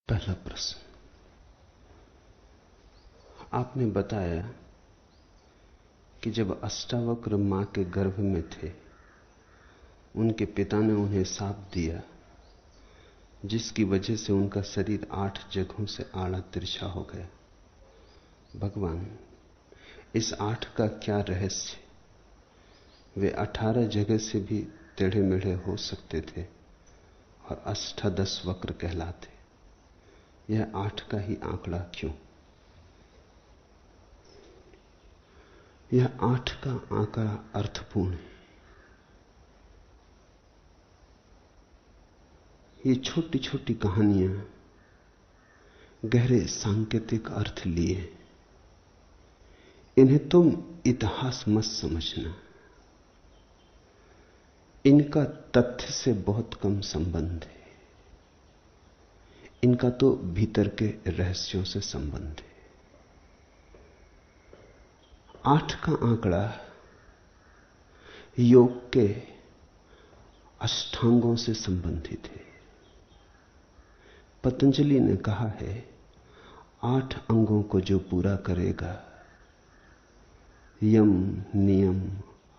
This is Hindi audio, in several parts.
पहला प्रश्न, आपने बताया कि जब अष्टावक्र मां के गर्भ में थे, उनके पिता ने उन्हें शाप दिया, जिसकी वजह से उनका शरीर 8 जगहों से आड़ा तिरछा हो गया। भगवान, इस 8 का क्या रहस्य? वे 18 जगह से भी टेढ़े मेढ़े हो सकते थे और अष्टादश वक्र कहलाते। यह 8 का ही आंकड़ा क्यों? यह 8 का आंकड़ा अर्थपूर्ण है। ये छोटी छोटी कहानियां गहरे सांकेतिक अर्थ लिए। इन्हें तुम इतिहास मत समझना। इनका तथ्य से बहुत कम संबंध है। इनका तो भीतर के रहस्यों से संबंध है। 8 का आंकड़ा योग के अष्टांगों से संबंधित है। पतंजलि ने कहा है, 8 अंगों को जो पूरा करेगा, यम, नियम,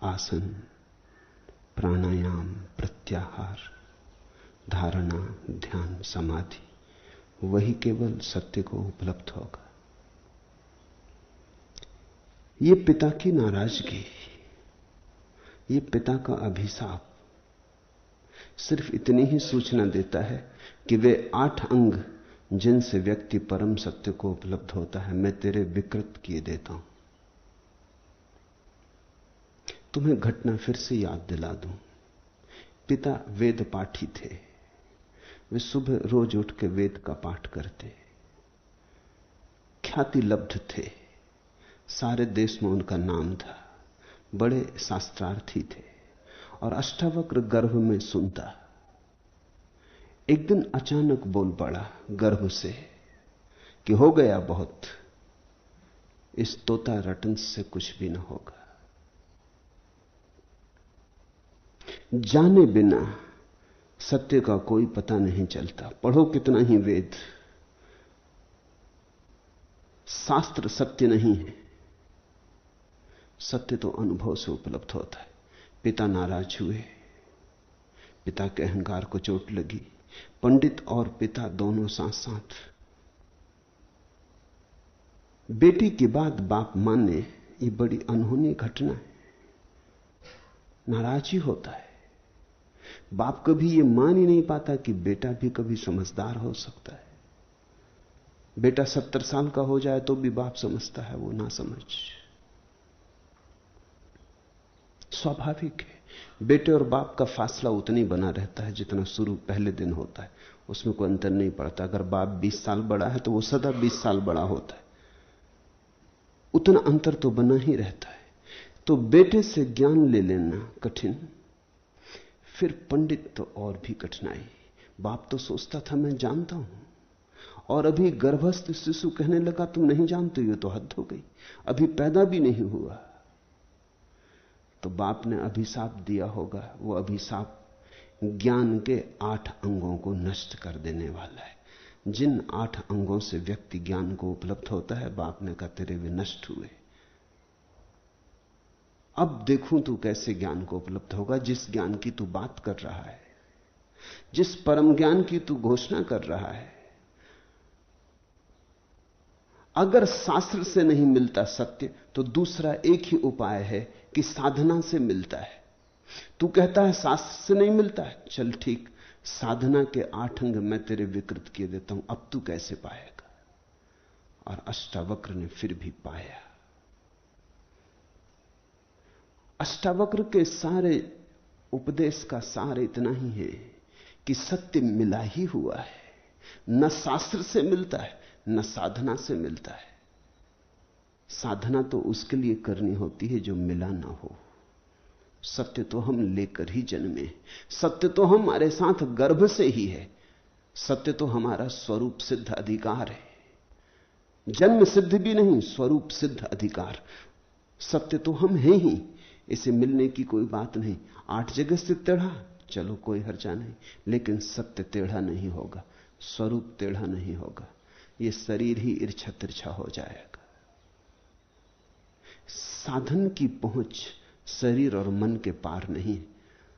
आसन, प्राणायाम, प्रत्याहार, धारणा, ध्यान, समाधि, वही केवल सत्य को उपलब्ध होगा। ये पिता की नाराजगी, ये पिता का अभिशाप सिर्फ इतनी ही सूचना देता है कि वे 8 अंग जिनसे व्यक्ति परम सत्य को उपलब्ध होता है, मैं तेरे विकृत किए देता हूं। तुम्हें घटना फिर से याद दिला दूं। पिता वेद पाठी थे। वे सुबह रोज उठ के वेद का पाठ करते, ख्याति लब्ध थे, सारे देश में उनका नाम था, बड़े शास्त्रार्थी थे और अष्टावक्र गर्भ में सुनता। एक दिन अचानक बोल पड़ा गर्भ से कि हो गया बहुत, इस तोता रटन से कुछ भी न होगा। जाने बिना सत्य का कोई पता नहीं चलता। पढ़ो कितना ही वेद, शास्त्र सत्य नहीं है। सत्य तो अनुभव से उपलब्ध होता है। पिता नाराज हुए, पिता के अहंकार को चोट लगी। पंडित और पिता दोनों साथ साथ। बेटी की बात बाप माने, ये बड़ी अनहोनी घटना है। नाराज ही होता है। बाप कभी ये मान ही नहीं पाता कि बेटा भी कभी समझदार हो सकता है। बेटा 70 साल का हो जाए तो भी बाप समझता है वो ना समझ। स्वाभाविक है। बेटे और बाप का फासला उतना ही बना रहता है जितना शुरू पहले दिन होता है। उसमें कोई अंतर नहीं पड़ता। अगर बाप 20 साल बड़ा है तो वो सदा 20 साल बड़ा होता है। उतना अंतर तो बना ही रहता है। तो बेटे से ज्ञान ले लेना कठिन, फिर पंडित तो और भी कठिनाई। बाप तो सोचता था मैं जानता हूं, और अभी गर्भस्थ शिशु कहने लगा तुम नहीं जानते, ये तो हद हो गई, अभी पैदा भी नहीं हुआ। तो बाप ने अभिशाप दिया होगा। वो अभिशाप ज्ञान के 8 अंगों को नष्ट कर देने वाला है। जिन 8 अंगों से व्यक्ति ज्ञान को उपलब्ध होता है, बाप ने कहा तेरे वे नष्ट हुए। अब देखूं तू कैसे ज्ञान को उपलब्ध होगा। जिस ज्ञान की तू बात कर रहा है, जिस परम ज्ञान की तू घोषणा कर रहा है, अगर शास्त्र से नहीं मिलता सत्य, तो दूसरा एक ही उपाय है कि साधना से मिलता है। तू कहता है शास्त्र से नहीं मिलता है, चल ठीक, साधना के 8 अंग मैं तेरे विकृत किए देता हूं, अब तू कैसे पाएगा? और अष्टावक्र ने फिर भी पाया। अष्टावक्र के सारे उपदेश का सार इतना ही है कि सत्य मिला ही हुआ है। न शास्त्र से मिलता है, न साधना से मिलता है। साधना तो उसके लिए करनी होती है जो मिला ना हो। सत्य तो हम लेकर ही जन्मे। सत्य तो हमारे साथ गर्भ से ही है। सत्य तो हमारा स्वरूप सिद्ध अधिकार है। जन्म सिद्ध भी नहीं, स्वरूप सिद्ध अधिकार। सत्य तो हम हैं ही, इसे मिलने की कोई बात नहीं। 8 जगह से टेढ़ा, चलो कोई हर्जा नहीं, लेकिन सत्य टेढ़ा नहीं होगा, स्वरूप टेढ़ा नहीं होगा। यह शरीर ही इर्छा तिरछा हो जाएगा। साधन की पहुंच शरीर और मन के पार नहीं है।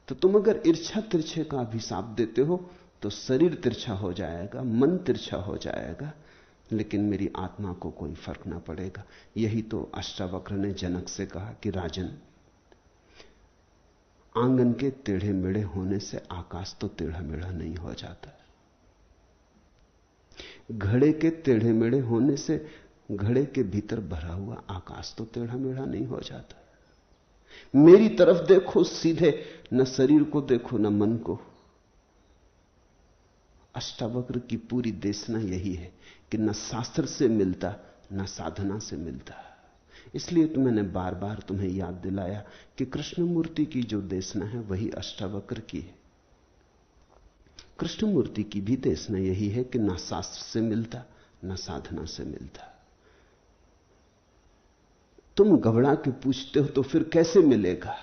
तो तुम अगर इर्छा तिरछे का अभिशाप देते हो तो शरीर तिरछा हो जाएगा, मन तिरछा हो जाएगा, लेकिन मेरी आत्मा को कोई फर्क ना पड़ेगा। यही तो अष्टावक्र ने जनक से कहा कि राजन, आंगन के टेढ़े मेढ़े होने से आकाश तो टेढ़ा मेढ़ा नहीं हो जाता। घड़े के टेढ़े मेढ़े होने से घड़े के भीतर भरा हुआ आकाश तो टेढ़ा मेढ़ा नहीं हो जाता। मेरी तरफ देखो सीधे, न शरीर को देखो न मन को। अष्टावक्र की पूरी देशना यही है कि न शास्त्र से मिलता न साधना से मिलता। इसलिए तो मैंने बार बार तुम्हें याद दिलाया कि कृष्णमूर्ति की जो देशना है वही अष्टावक्र की है। कृष्णमूर्ति की भी देशना यही है कि न शास्त्र से मिलता न साधना से मिलता। तुम घबरा के पूछते हो तो फिर कैसे मिलेगा?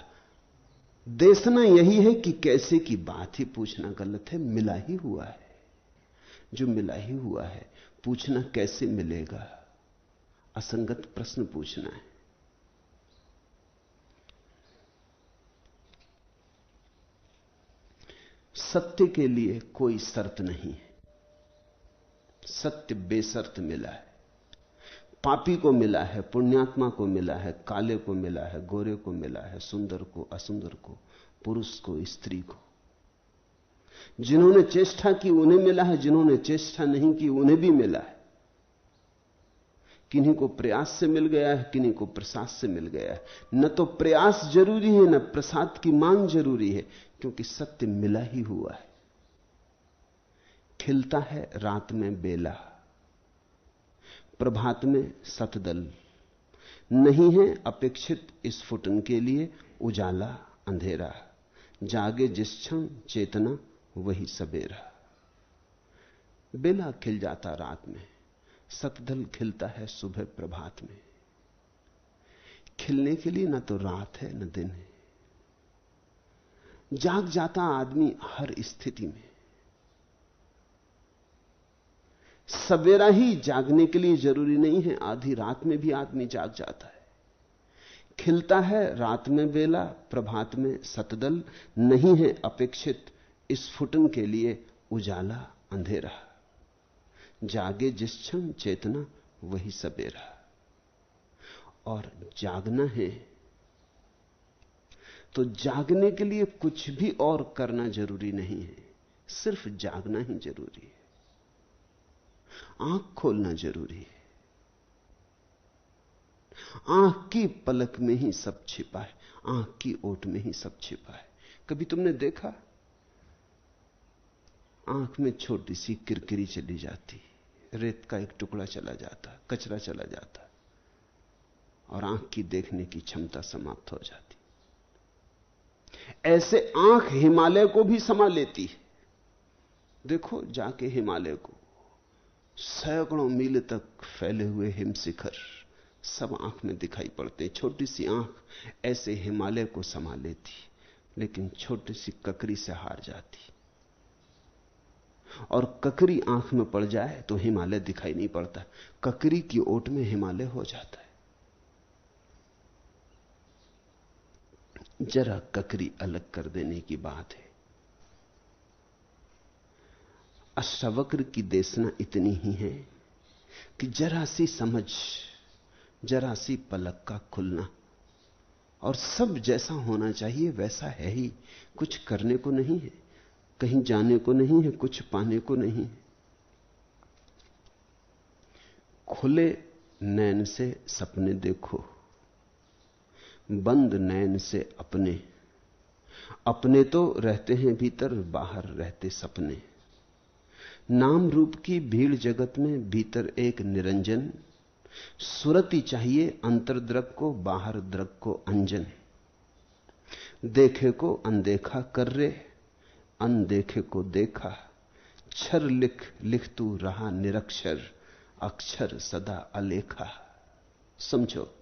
देशना यही है कि कैसे की बात ही पूछना गलत है, मिला ही हुआ है। जो मिला ही हुआ है, पूछना कैसे मिलेगा, असंगत प्रश्न पूछना है। सत्य के लिए कोई शर्त नहीं है, सत्य बेशर्त मिला है। पापी को मिला है, पुण्यात्मा को मिला है, काले को मिला है, गोरे को मिला है, सुंदर को, असुंदर को, पुरुष को, स्त्री को। जिन्होंने चेष्टा की उन्हें मिला है, जिन्होंने चेष्टा नहीं की उन्हें भी मिला है। किन्हीं को प्रयास से मिल गया है, किन्हीं को प्रसाद से मिल गया है। न तो प्रयास जरूरी है न प्रसाद की मांग जरूरी है, क्योंकि सत्य मिला ही हुआ है। खिलता है रात में बेला, प्रभात में सतदल, नहीं है अपेक्षित स्फुटन के लिए उजाला अंधेरा, जागे जिस क्षण चेतना वही सबेरा। बेला खिल जाता रात में, सतदल खिलता है सुबह प्रभात में। खिलने के लिए न तो रात है न दिन है। जाग जाता आदमी हर स्थिति में। सवेरा ही जागने के लिए जरूरी नहीं है, आधी रात में भी आदमी जाग जाता है। खिलता है रात में बेला, प्रभात में सतदल, नहीं है अपेक्षित स्फुटन के लिए उजाला अंधेरा, जागे जिस क्षण चेतना वही सबेरा। और जागना है तो जागने के लिए कुछ भी और करना जरूरी नहीं है, सिर्फ जागना ही जरूरी है। आंख खोलना जरूरी है। आंख की पलक में ही सब छिपा है, आंख की ओट में ही सब छिपा है। कभी तुमने देखा आंख में छोटी सी किरकिरी चली जाती, रेत का एक टुकड़ा चला जाता, कचरा चला जाता और आंख की देखने की क्षमता समाप्त हो जाती। ऐसे आंख हिमालय को भी समा लेती है। देखो जाके हिमालय को, सैकड़ों मील तक फैले हुए हिमशिखर सब आंख में दिखाई पड़ते। छोटी सी आंख ऐसे हिमालय को समा लेती, लेकिन छोटी सी ककरी से हार जाती। और ककरी आंख में पड़ जाए तो हिमालय दिखाई नहीं पड़ता, ककरी की ओट में हिमालय हो जाता है। जरा ककरी अलग कर देने की बात है। अष्टावक्र की देशना इतनी ही है कि जरा सी समझ, जरा सी पलक का खुलना, और सब जैसा होना चाहिए वैसा है ही। कुछ करने को नहीं है, कहीं जाने को नहीं है, कुछ पाने को नहीं है। खुले नैन से सपने देखो, बंद नैन से अपने। अपने तो रहते हैं भीतर, बाहर रहते सपने। नाम रूप की भीड़ जगत में भीतर एक निरंजन, सुरति चाहिए अंतर्द्रग को, बाहर द्रग को अंजन। देखे को अनदेखा कर रे, अनदेखे को देखा। क्षर लिख लिख तू रहा निरक्षर, अक्षर सदा अलेखा। समझो,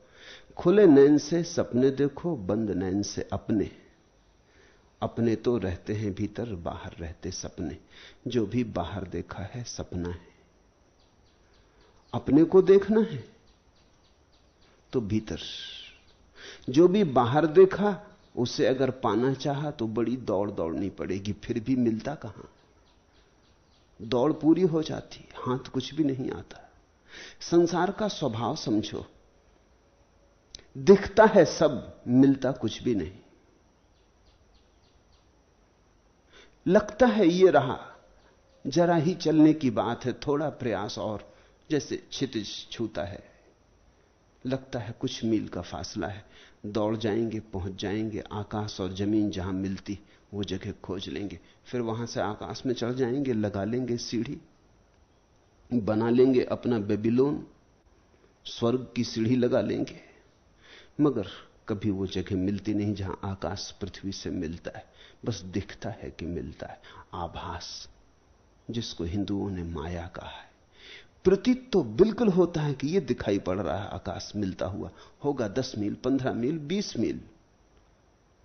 खुले नैन से सपने देखो, बंद नैन से अपने। अपने तो रहते हैं भीतर, बाहर रहते सपने। जो भी बाहर देखा है सपना है। अपने को देखना है तो भीतर। जो भी बाहर देखा उसे अगर पाना चाहा तो बड़ी दौड़ दौड़नी पड़ेगी, फिर भी मिलता कहां। दौड़ पूरी हो जाती, हाथ कुछ भी नहीं आता। संसार का स्वभाव समझो, दिखता है सब, मिलता कुछ भी नहीं। लगता है ये रहा, जरा ही चलने की बात है, थोड़ा प्रयास और, जैसे क्षितिज छूता है, लगता है कुछ मील का फासला है, दौड़ जाएंगे, पहुंच जाएंगे। आकाश और जमीन जहां मिलती वो जगह खोज लेंगे, फिर वहां से आकाश में चढ़ जाएंगे, लगा लेंगे सीढ़ी, बना लेंगे अपना बेबीलोन, स्वर्ग की सीढ़ी लगा लेंगे। मगर कभी वो जगह मिलती नहीं जहां आकाश पृथ्वी से मिलता है, बस दिखता है कि मिलता है। आभास, जिसको हिंदुओं ने माया कहा है। प्रतीत तो बिल्कुल होता है कि यह दिखाई पड़ रहा है आकाश मिलता हुआ, होगा 10 मील, 15 मील, 20 मील,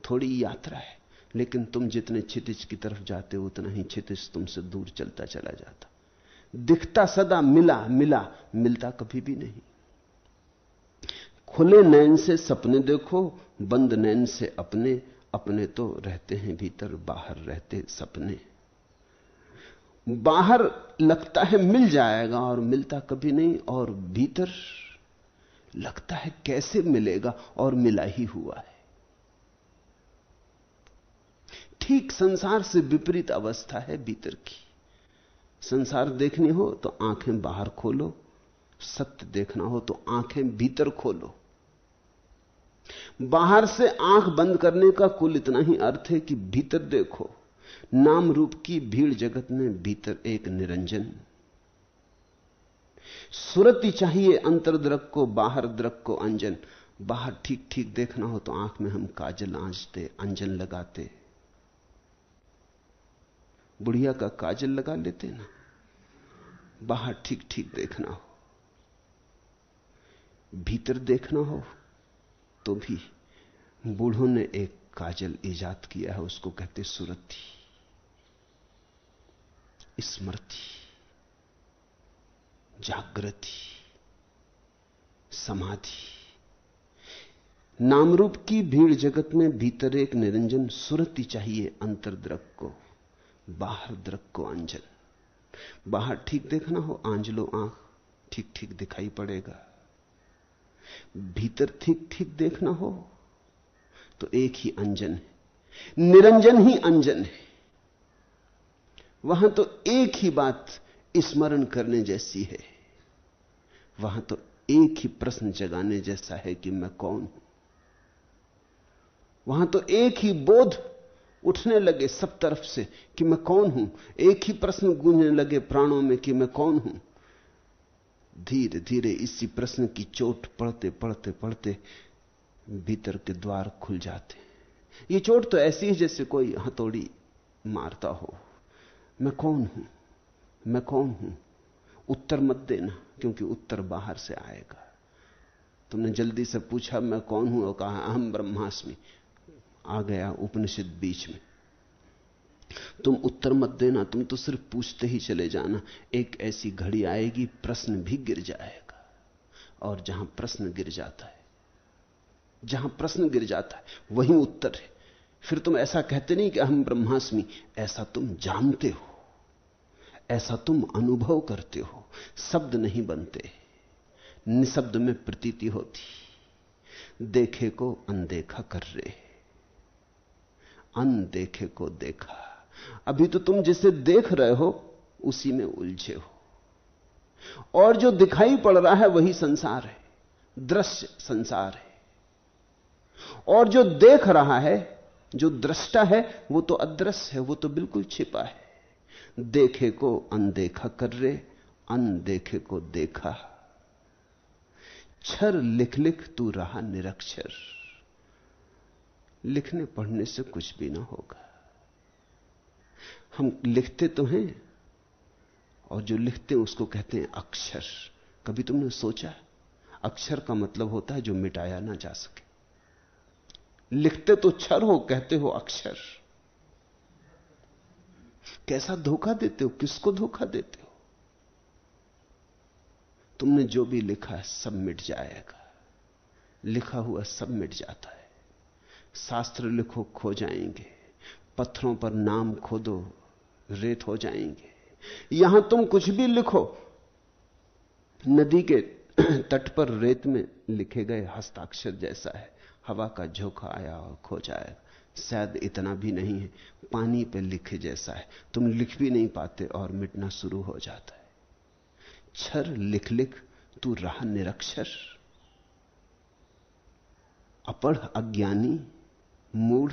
थोड़ी यात्रा है। लेकिन तुम जितने क्षितिज की तरफ जाते हो उतना ही क्षितिज तुमसे दूर चलता चला जाता। दिखता सदा मिला मिला, मिलता कभी भी नहीं। खुले नैन से सपने देखो, बंद नैन से अपने। अपने तो रहते हैं भीतर, बाहर रहते सपने। बाहर लगता है मिल जाएगा और मिलता कभी नहीं, और भीतर लगता है कैसे मिलेगा और मिला ही हुआ है। ठीक संसार से विपरीत अवस्था है भीतर की। संसार देखनी हो तो आंखें बाहर खोलो, सत्य देखना हो तो आंखें भीतर खोलो। बाहर से आंख बंद करने का कुल इतना ही अर्थ है कि भीतर देखो। नाम रूप की भीड़ जगत में भीतर एक निरंजन। सुरति चाहिए अंतर्द्रक को, बाहर द्रक को अंजन। बाहर ठीक ठीक देखना हो तो आंख में हम काजल आंचते, अंजन लगाते। बुढ़िया का काजल लगा लेते ना। बाहर ठीक ठीक देखना हो, भीतर देखना हो तो भी बूढ़ों ने एक काजल इजाद किया है, उसको कहते सुरति, स्मृति, जागृति, समाधि। नाम रूप की भीड़ जगत में भीतर एक निरंजन। सुरति चाहिए अंतर्द्रक को, बाहर द्रक को अंजन। बाहर ठीक देखना हो, आंज लो आंख, ठीक ठीक दिखाई पड़ेगा। भीतर ठीक ठीक देखना हो तो एक ही अंजन है, निरंजन ही अंजन है। वहां तो एक ही बात स्मरण करने जैसी है, वहां तो एक ही प्रश्न जगाने जैसा है कि मैं कौन हूं। वहां तो एक ही बोध उठने लगे सब तरफ से कि मैं कौन हूं। एक ही प्रश्न गूंजने लगे प्राणों में कि मैं कौन हूं। धीरे धीरे इसी प्रश्न की चोट पड़ते पड़ते पड़ते भीतर के द्वार खुल जाते। ये चोट तो ऐसी है जैसे कोई हथौड़ी मारता हो। मैं कौन हूं, मैं कौन हूं। उत्तर मत देना, क्योंकि उत्तर बाहर से आएगा। तुमने जल्दी से पूछा मैं कौन हूं और कहा अहम ब्रह्मास्मि, आ गया उपनिषद बीच में। तुम उत्तर मत देना, तुम तो सिर्फ पूछते ही चले जाना। एक ऐसी घड़ी आएगी प्रश्न भी गिर जाएगा, और जहां प्रश्न गिर जाता है, जहां प्रश्न गिर जाता है वहीं उत्तर है। फिर तुम ऐसा कहते नहीं कि अहम ब्रह्मास्मि, ऐसा तुम जानते हो, ऐसा तुम अनुभव करते हो। शब्द नहीं बनते, निशब्द में प्रतीति होती। देखे को अनदेखा कर रहे, अनदेखे को देखा। अभी तो तुम जिसे देख रहे हो उसी में उलझे हो, और जो दिखाई पड़ रहा है वही संसार है, दृश्य संसार है। और जो देख रहा है, जो दृष्टा है, वो तो अदृश्य है, वो तो बिल्कुल छिपा है। देखे को अनदेखा कर रहे, अनदेखे को देखा। क्षर लिख लिख तू रहा निरक्षर। लिखने पढ़ने से कुछ भी ना होगा। हम लिखते तो हैं, और जो लिखते हैं उसको कहते हैं अक्षर। कभी तुमने सोचा, अक्षर का मतलब होता है जो मिटाया ना जा सके। लिखते तो क्षर हो, कहते हो अक्षर। कैसा धोखा देते हो, किसको धोखा देते हो? तुमने जो भी लिखा है सब मिट जाएगा। लिखा हुआ सब मिट जाता है। शास्त्र लिखो, खो जाएंगे। पत्थरों पर नाम खोदो, रेत हो जाएंगे। यहां तुम कुछ भी लिखो, नदी के तट पर रेत में लिखे गए हस्ताक्षर जैसा है। हवा का झोंका आया और खो जाएगा। शायद इतना भी नहीं है, पानी पे लिखे जैसा है। तुम लिख भी नहीं पाते और मिटना शुरू हो जाता है। क्षर लिख लिख तू रहा निरक्षर। अपढ़ अज्ञानी मूढ़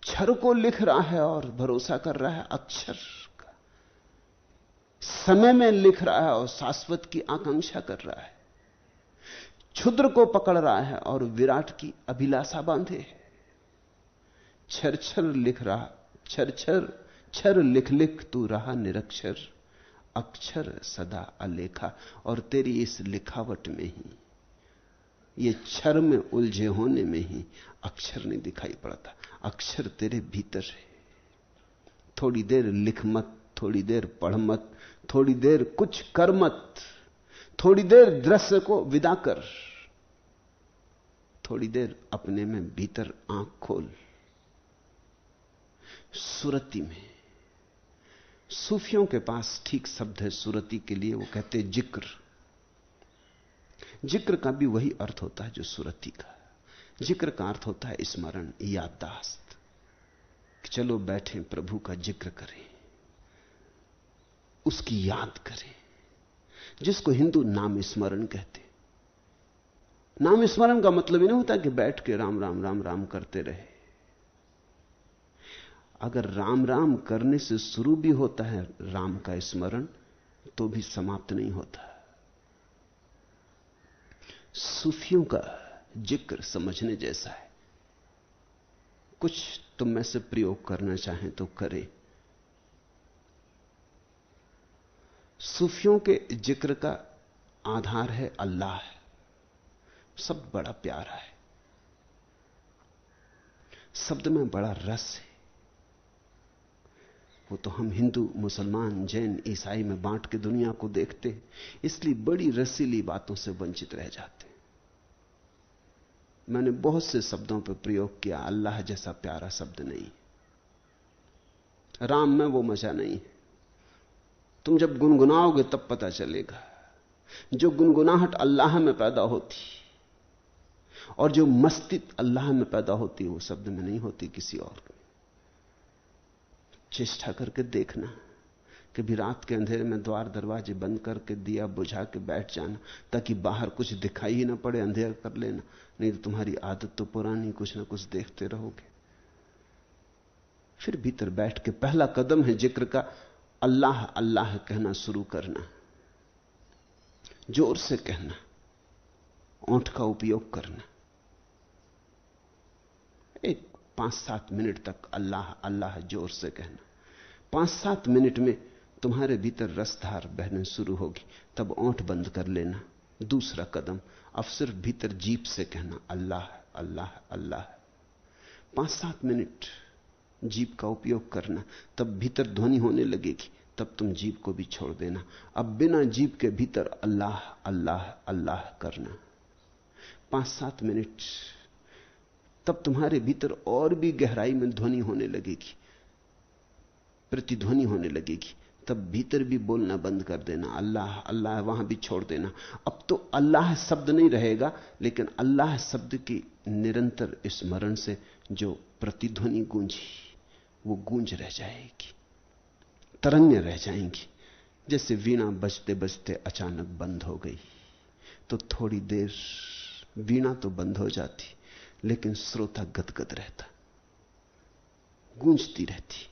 क्षर को लिख रहा है और भरोसा कर रहा है अक्षर का। समय में लिख रहा है और शाश्वत की आकांक्षा कर रहा है। क्षुद्र को पकड़ रहा है और विराट की अभिलाषा बांधे है। क्षर क्षर लिख रहा, क्षर क्षर क्षर लिख लिख तू रहा निरक्षर। अक्षर सदा अलेखा। और तेरी इस लिखावट में ही, ये क्षर में उलझे होने में ही अक्षर नहीं दिखाई पड़ता। अक्षर तेरे भीतर है। थोड़ी देर लिख मत, थोड़ी देर पढ़ मत, थोड़ी देर कुछ कर मत, थोड़ी देर दृश्य को विदा कर, थोड़ी देर अपने में भीतर आंख खोल। सुरती में, सूफियों के पास ठीक शब्द है सुरती के लिए। वो कहते हैं जिक्र। जिक्र का भी वही अर्थ होता है जो सुरती का। जिक्र का अर्थ होता है स्मरण, याददाश्त। चलो बैठे प्रभु का जिक्र करें, उसकी याद करें, जिसको हिंदू नाम स्मरण कहते। नाम स्मरण का मतलब ही नहीं होता कि बैठ के राम राम राम राम करते रहे। अगर राम राम करने से शुरू भी होता है राम का स्मरण, तो भी समाप्त नहीं होता। सूफियों का जिक्र समझने जैसा है। कुछ तुम में से प्रयोग करना चाहें तो करें। सूफियों के जिक्र का आधार है अल्लाह। शब्द बड़ा प्यारा है, शब्द में बड़ा रस है। वो तो हम हिंदू, मुसलमान, जैन, ईसाई में बांट के दुनिया को देखते हैं, इसलिए बड़ी रसीली बातों से वंचित रह जाते हैं। मैंने बहुत से शब्दों पर प्रयोग किया, अल्लाह जैसा प्यारा शब्द नहीं। राम में वो मजा नहीं है। तुम जब गुनगुनाओगे तब पता चलेगा। जो गुनगुनाहट अल्लाह में पैदा होती और जो मस्ती अल्लाह में पैदा होती, वो शब्द में नहीं होती, किसी और में। चेष्टा करके देखना, कभी रात के अंधेरे में द्वार दरवाजे बंद करके दिया बुझा के बैठ जाना, ताकि बाहर कुछ दिखाई ही ना पड़े। अंधेर कर लेना, नहीं तो तुम्हारी आदत तो पुरानी, कुछ ना कुछ देखते रहोगे। फिर भीतर बैठ के पहला कदम है जिक्र का, अल्लाह अल्लाह कहना शुरू करना। जोर से कहना, ओंठ का उपयोग करना। एक 5-7 मिनट तक अल्लाह अल्लाह जोर से कहना। 5-7 मिनट में तुम्हारे भीतर रसधार बहने शुरू होगी। तब ओंठ बंद कर लेना। दूसरा कदम, अब सिर्फ भीतर जीभ से कहना अल्लाह अल्लाह अल्लाह। 5-7 मिनट जीभ का उपयोग करना, तब भीतर ध्वनि होने लगेगी। तब तुम जीभ को भी छोड़ देना। अब बिना जीभ के भीतर अल्लाह अल्लाह अल्लाह करना। 5-7 मिनट, तब तुम्हारे भीतर और भी गहराई में ध्वनि होने लगेगी, प्रतिध्वनि होने लगेगी। तब भीतर भी बोलना बंद कर देना, अल्लाह अल्लाह, वहां भी छोड़ देना। अब तो अल्लाह शब्द नहीं रहेगा, लेकिन अल्लाह शब्द की निरंतर स्मरण से जो प्रतिध्वनि गूंजी, वो गूंज रह जाएगी, तरंगें रह जाएंगी। जैसे वीणा बजते बजते अचानक बंद हो गई, तो थोड़ी देर वीणा तो बंद हो जाती, लेकिन श्रोता गदगद रहता, गूंजती रहती।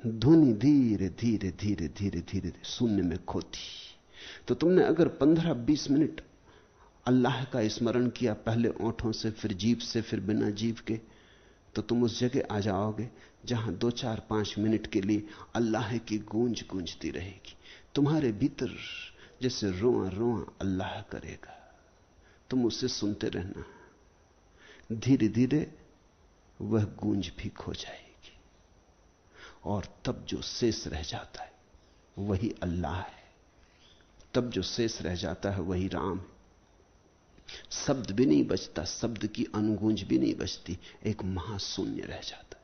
ध्वनि धीरे धीरे धीरे धीरे धीरे शून्य में खोती। तो तुमने अगर 15-20 मिनट अल्लाह का स्मरण किया, पहले ओंठों से, फिर जीभ से, फिर बिना जीभ के, तो तुम उस जगह आ जाओगे जहां 2-4-5 मिनट के लिए अल्लाह की गूंज गूंजती रहेगी। तुम्हारे भीतर जैसे रोआ रोआ अल्लाह करेगा। तुम उसे सुनते रहना। धीरे धीरे वह गूंज भी खो जाएगी, और तब जो शेष रह जाता है वही अल्लाह है। तब जो शेष रह जाता है वही राम है। शब्द भी नहीं बचता, शब्द की अनुगूंज भी नहीं बचती, एक महाशून्य रह जाता है।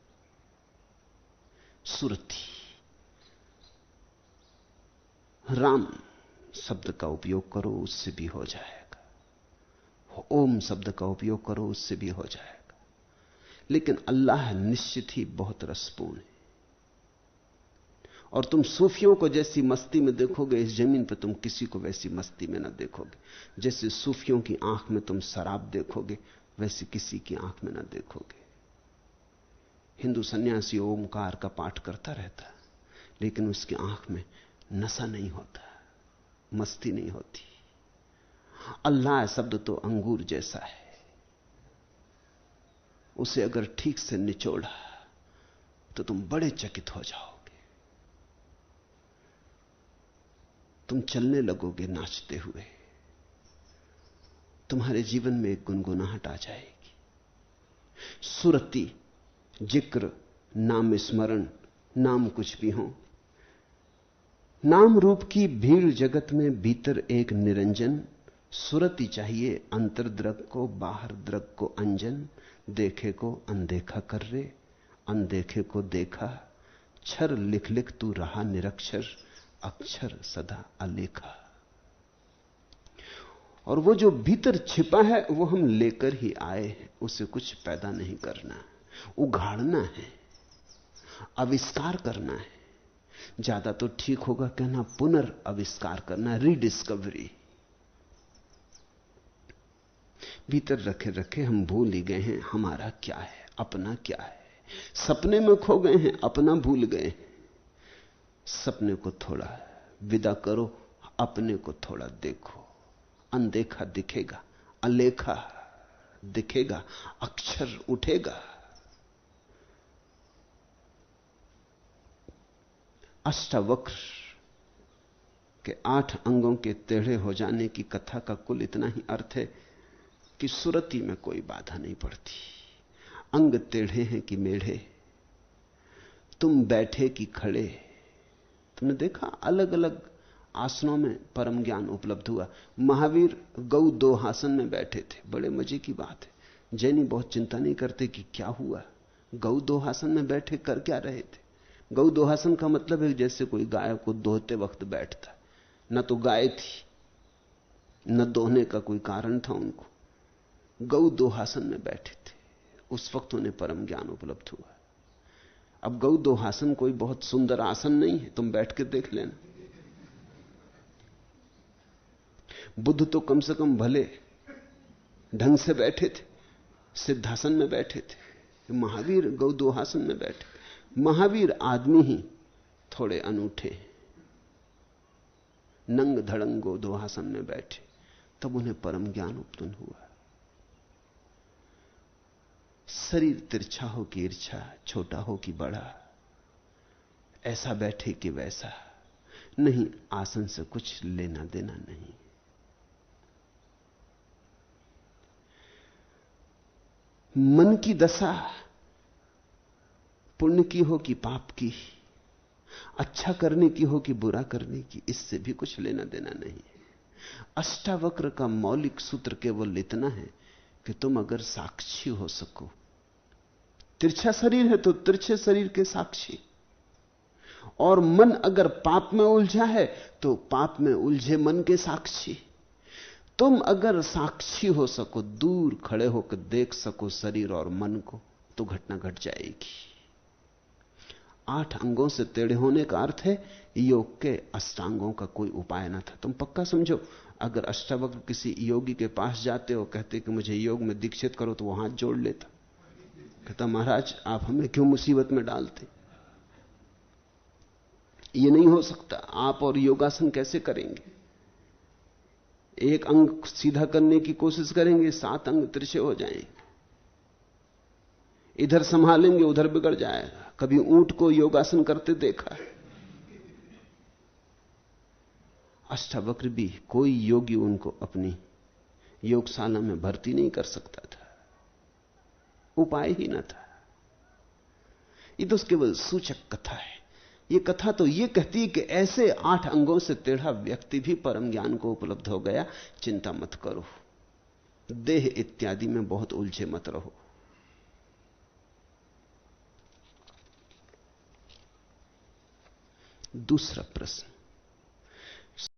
सुरति, राम शब्द का उपयोग करो उससे भी हो जाएगा, ओम शब्द का उपयोग करो उससे भी हो जाएगा, लेकिन अल्लाह निश्चित ही बहुत रसपूर्ण है। और तुम सूफियों को जैसी मस्ती में देखोगे इस जमीन पर, तुम किसी को वैसी मस्ती में ना देखोगे। जैसे सूफियों की आंख में तुम शराब देखोगे, वैसे किसी की आंख में ना देखोगे। हिंदू सन्यासी ओमकार का पाठ करता रहता, लेकिन उसकी आंख में नशा नहीं होता, मस्ती नहीं होती। अल्लाह शब्द तो अंगूर जैसा है, उसे अगर ठीक से निचोड़ा तो तुम बड़े चकित हो जाओगे। तुम चलने लगोगे नाचते हुए, तुम्हारे जीवन में एक गुनगुनाहट आ जाएगी। सुरति, जिक्र, नाम स्मरण, नाम कुछ भी हो, नाम रूप की भीड़ जगत में भीतर एक निरंजन। सुरति चाहिए अंतर्द्रग को, बाहर द्रग को अंजन। देखे को अनदेखा कर रे, अनदेखे को देखा। क्षर लिख लिख तू रहा निरक्षर, अक्षर सदा अलेखा। और वो जो भीतर छिपा है वो हम लेकर ही आए हैं, उसे कुछ पैदा नहीं करना, उघाड़ना है, आविष्कार करना है। ज्यादा तो ठीक होगा कहना पुनर्आविष्कार करना, रीडिस्कवरी। भीतर रखे रखे हम भूल ही गए हैं हमारा क्या है, अपना क्या है। सपने में खो गए हैं, अपना भूल गए। सपने को थोड़ा विदा करो, अपने को थोड़ा देखो। अनदेखा दिखेगा, अलेखा दिखेगा, अक्षर उठेगा। अष्टावक्र के 8 अंगों के टेढ़े हो जाने की कथा का कुल इतना ही अर्थ है कि सुरति में कोई बाधा नहीं पड़ती। अंग टेढ़े हैं कि मेढ़े, तुम बैठे कि खड़े। तुमने देखा अलग अलग आसनों में परम ज्ञान उपलब्ध हुआ। महावीर गौ 2 आसन में बैठे थे, बड़े मजे की बात है। जैनी बहुत चिंता नहीं करते कि क्या हुआ, गौ 2 आसन में बैठे कर क्या रहे थे। गौ 2 आसन का मतलब है जैसे कोई गाय को दोहते वक्त बैठता, न तो गाय थी न दोहने का कोई कारण था उनको। गौ 2 आसन में बैठे थे, उस वक्त उन्हें परम ज्ञान उपलब्ध हुआ। अब गौ 2 आसन कोई बहुत सुंदर आसन नहीं है, तुम बैठ के देख लेना। बुद्ध तो कम से कम भले ढंग से बैठे थे, सिद्धासन में बैठे थे। महावीर गौ 2 आसन में बैठे। महावीर आदमी ही थोड़े अनूठे, नंग धड़ंग गौ 2 आसन में बैठे, तब उन्हें परम ज्ञान उत्पन्न हुआ। शरीर तिरछा हो कि ईर्छा, छोटा हो कि बड़ा, ऐसा बैठे कि वैसा नहीं, आसन से कुछ लेना देना नहीं। मन की दशा पुण्य की हो कि पाप की, अच्छा करने की हो कि बुरा करने की, इससे भी कुछ लेना देना नहीं। अष्टावक्र का मौलिक सूत्र केवल इतना है कि तुम अगर साक्षी हो सको, तिरछा शरीर है तो तिरछे शरीर के साक्षी, और मन अगर पाप में उलझा है तो पाप में उलझे मन के साक्षी। तुम अगर साक्षी हो सको, दूर खड़े होकर देख सको शरीर और मन को, तो घटना घट जाएगी। 8 अंगों से टेढ़े होने का अर्थ है योग के अष्टांगों का कोई उपाय ना था। तुम पक्का समझो, अगर अष्टावक्र किसी योगी के पास जाते हो, कहते कि मुझे योग में दीक्षित करो, तो वो हाथ जोड़ लेता, कहता महाराज आप हमें क्यों मुसीबत में डालते, ये नहीं हो सकता। आप और योगासन कैसे करेंगे? एक अंग सीधा करने की कोशिश करेंगे, 7 अंग तिरछे हो जाएंगे। इधर संभालेंगे उधर बिगड़ जाएगा। कभी ऊंट को योगासन करते देखा है? अष्टावक्र भी कोई योगी उनको अपनी योगशाला में भर्ती नहीं कर सकता था, उपाय ही न था। ये तो केवल सूचक कथा है। ये कथा तो ये कहती है कि ऐसे 8 अंगों से टेढ़ा व्यक्ति भी परम ज्ञान को उपलब्ध हो गया, चिंता मत करो, देह इत्यादि में बहुत उलझे मत रहो। दूसरा प्रश्न,